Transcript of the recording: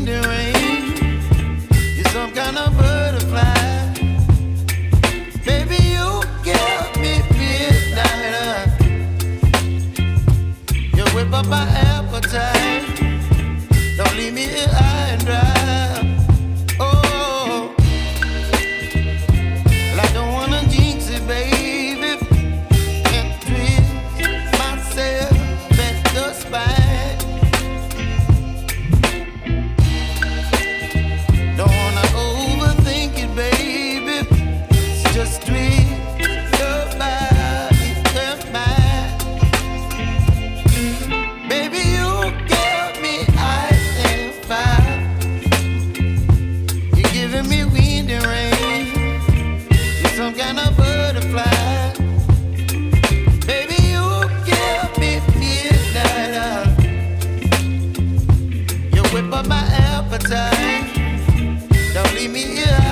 wind and rain. You're some kind of butterfly. Baby, you give me midnight. You whip up my appetite. Don't leave me here high and dry. Oh, well, I don't wanna jinx it, baby, and twist myself at the spine. Don't wanna overthink it, baby. It's just twist your body and mine. Baby, you give me ice and fire. You're giving me wind and rain. You're some kind of butterfly. Baby, you give me midnight. You whip up my appetite. Don't leave me here